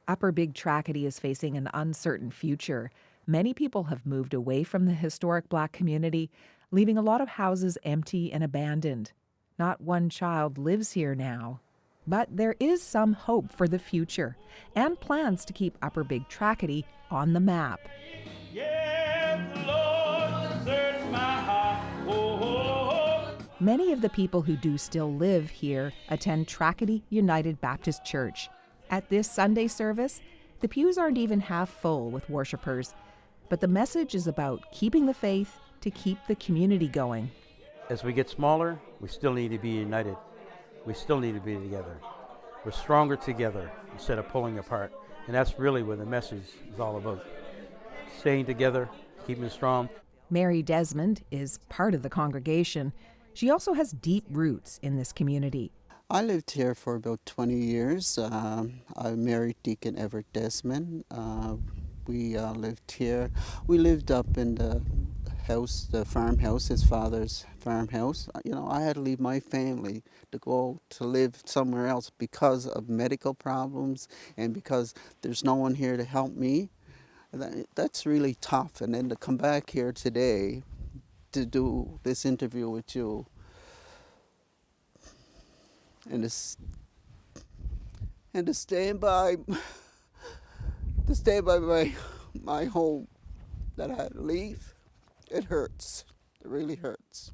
Upper Big Tracadie is facing an uncertain future. Many people have moved away from the historic Black community, leaving a lot of houses empty and abandoned. Not one child lives here now. But there is some hope for the future and plans to keep Upper Big Tracadie on the map. Many of the people who do still live here attend Tracadie United Baptist Church. At this Sunday service, the pews aren't even half full with worshipers, but the message is about keeping the faith to keep the community going. As we get smaller, we still need to be united. We still need to be together. We're stronger together instead of pulling apart. And that's really what the message is all about. Staying together, keeping strong. Mary Desmond is part of the congregation. She also has deep roots in this community. I lived here for about 20 years. I married Deacon Everett Desmond. We lived here. We lived up in the house, the farmhouse, his father's farmhouse. You know, I had to leave my family to go to live somewhere else because of medical problems and because there's no one here to help me. That's really tough. And then to come back here today to do this interview with you and to stand by my home that I had to leave, it hurts. It really hurts.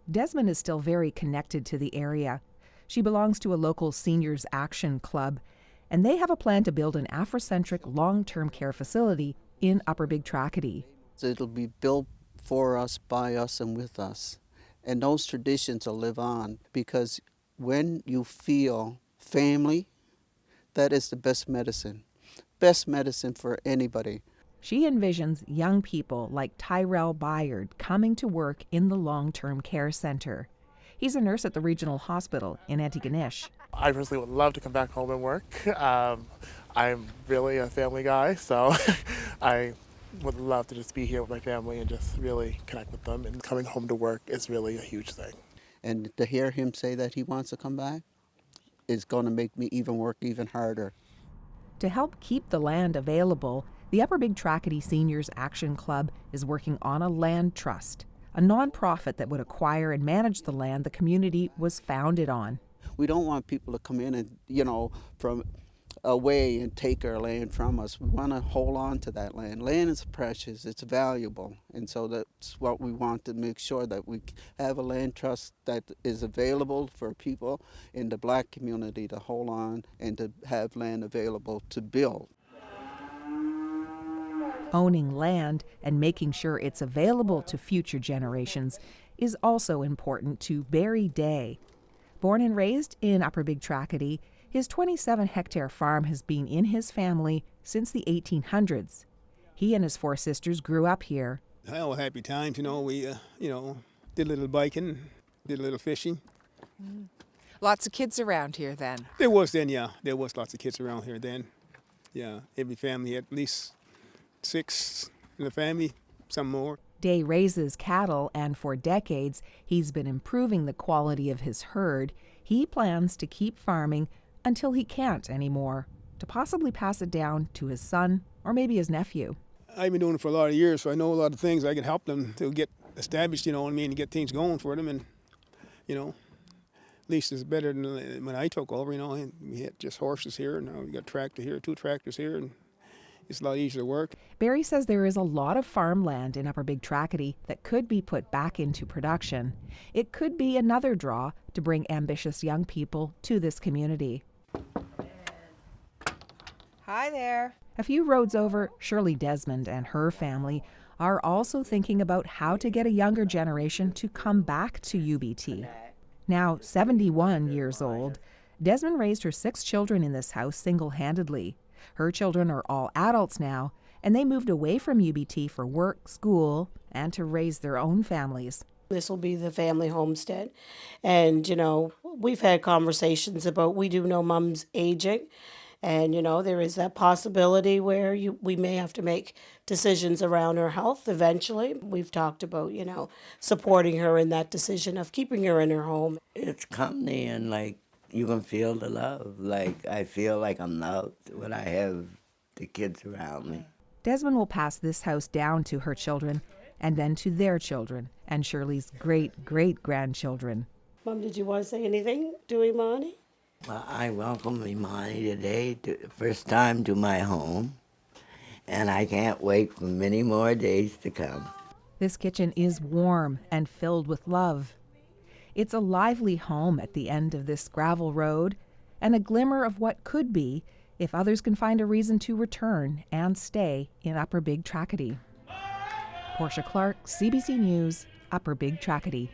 Desmond is still very connected to the area. She belongs to a local seniors action club, and they have a plan to build an Afrocentric long-term care facility in Upper Big Tracadie. It'll be built for us, by us, and with us. And those traditions will live on, because when you feel family, that is the best medicine for anybody. She envisions young people like Tyrell Byard coming to work in the long-term care center. He's a nurse at the regional hospital in Antigonish. I personally would love to come back home and work. I'm really a family guy, so I would love to just be here with my family and just really connect with them. And coming home to work is really a huge thing. And to hear him say that he wants to come back is going to make me work even harder. To help keep the land available, the Upper Big Tracadie Seniors Action Club is working on a land trust, a nonprofit that would acquire and manage the land the community was founded on. We don't want people to come in and, from away and take our land from us. We want to hold on to that land. Land is precious, it's valuable, and so that's what we want to make sure, that we have a land trust that is available for people in the Black community to hold on and to have land available to build. Owning land and making sure it's available to future generations is also important to Barry Day. Born and raised in Upper Big Tracadie, his 27-hectare farm has been in his family since the 1800s. He and his 4 sisters grew up here. Well, happy times, we, did a little biking, did a little fishing. Lots of kids around here then? There was then, yeah. There was lots of kids around here then. Yeah, every family had at least 6 in the family, some more. Day raises cattle, and for decades, he's been improving the quality of his herd. He plans to keep farming until he can't anymore, to possibly pass it down to his son or maybe his nephew. I've been doing it for a lot of years, so I know a lot of things. I can help them to get established, and get things going for them. And, at least it's better than when I took over, and we had just horses here, and now we got tractor here, 2 tractors here, and it's a lot easier to work. Barry says there is a lot of farmland in Upper Big Tracadie that could be put back into production. It could be another draw to bring ambitious young people to this community. Hi there. A few roads over, Shirley Desmond and her family are also thinking about how to get a younger generation to come back to UBT. Now 71 years old, Desmond raised her 6 children in this house single-handedly. Her children are all adults now, and they moved away from UBT for work, school, and to raise their own families. This will be the family homestead. And, we've had conversations about, we do know Mom's aging. And, there is that possibility where we may have to make decisions around her health eventually. We've talked about, supporting her in that decision of keeping her in her home. It's company and you can feel the love. Like, I feel like I'm loved when I have the kids around me. Desmond will pass this house down to her children and then to their children and Shirley's great-great-grandchildren. Mom, did you want to say anything to Imani? Well, I welcome Imani today, first time to my home, and I can't wait for many more days to come. This kitchen is warm and filled with love. It's a lively home at the end of this gravel road and a glimmer of what could be if others can find a reason to return and stay in Upper Big Tracadie. Portia Clark, CBC News, Upper Big Tracadie.